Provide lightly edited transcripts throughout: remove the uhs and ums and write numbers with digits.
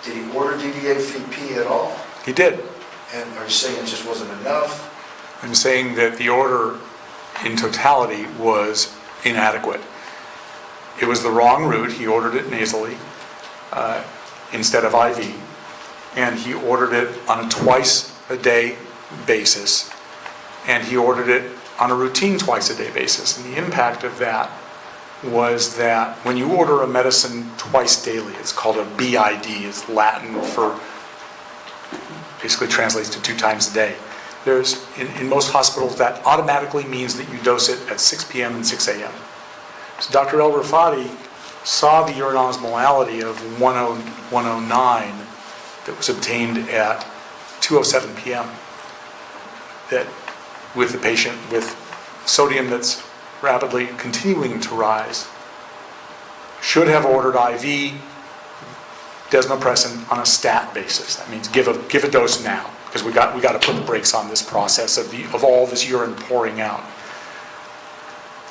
Did he order DDAVP at all? He did. And are you saying it just wasn't enough? I'm saying that the order in totality was inadequate. It was the wrong route. He ordered it nasally instead of IV, and he ordered it on a twice-a-day basis, and he ordered it on a routine twice-a-day basis. And the impact of that was that when you order a medicine twice daily, it's called a BID, it's Latin for, basically translates to 2 times a day. There's, in most hospitals, that automatically means that you dose it at 6 p.m. and 6 a.m. So Dr. El Rafati saw the urine osmolality of 109 that was obtained at 2:07 p.m. that with the patient with sodium that's rapidly continuing to rise, should have ordered IV desmopressin on a stat basis. That means give a dose now, because we got to put the brakes on this process of all this urine pouring out.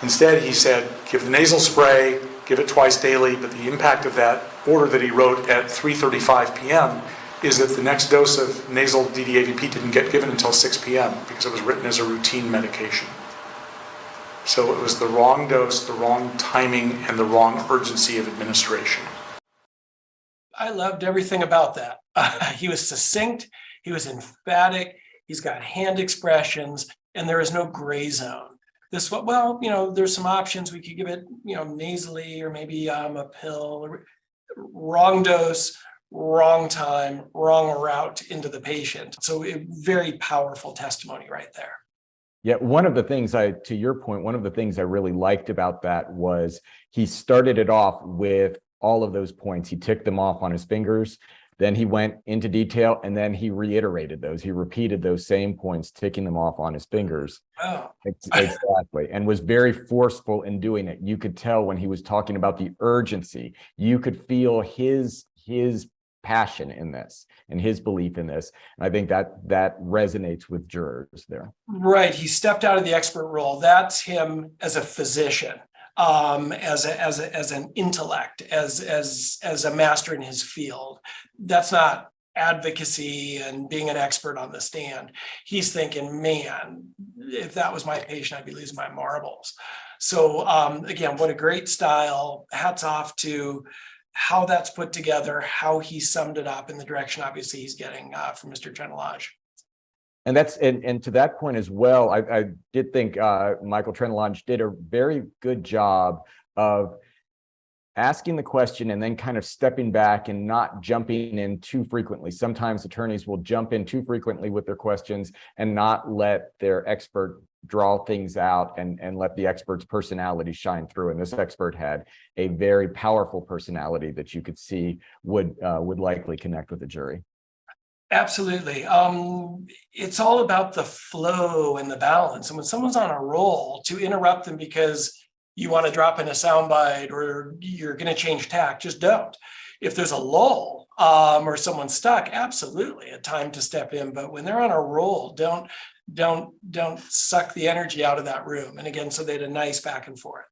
Instead, he said, give the nasal spray, give it twice daily, but the impact of that order that he wrote at 3:35 p.m. is that the next dose of nasal DDAVP didn't get given until 6 p.m. because it was written as a routine medication. So it was the wrong dose, the wrong timing, and the wrong urgency of administration. I loved everything about that. He was succinct, he was emphatic, he's got hand expressions, and there is no gray zone. This, well, there's some options. We could give it, nasally or maybe a pill. Wrong dose, wrong time, wrong route into the patient. So very powerful testimony right there. Yeah, one of the things to your point, one of the things I really liked about that was he started it off with all of those points. He ticked them off on his fingers. Then he went into detail, and then he reiterated those. He repeated those same points, ticking them off on his fingers. Oh. Exactly. And was very forceful in doing it. You could tell when he was talking about the urgency, you could feel his passion in this and his belief in this. And I think that resonates with jurors there. Right. He stepped out of the expert role. That's him as a physician. As an intellect, as a master in his field. That's not advocacy and being an expert on the stand. He's thinking, man, if that was my patient, I'd be losing my marbles. So again, what a great style. Hats off to how that's put together, how he summed it up in the direction, obviously, he's getting from Mr. Trentalange. And that's and to that point as well, I did think Michael Trentalange did a very good job of asking the question and then kind of stepping back and not jumping in too frequently. Sometimes attorneys will jump in too frequently with their questions and not let their expert draw things out and let the expert's personality shine through. And this expert had a very powerful personality that you could see would likely connect with the jury. Absolutely. It's all about the flow and the balance. And when someone's on a roll, to interrupt them because you want to drop in a soundbite or you're going to change tack, just don't. If there's a lull or someone's stuck, absolutely a time to step in. But when they're on a roll, don't suck the energy out of that room. And again, so they had a nice back and forth.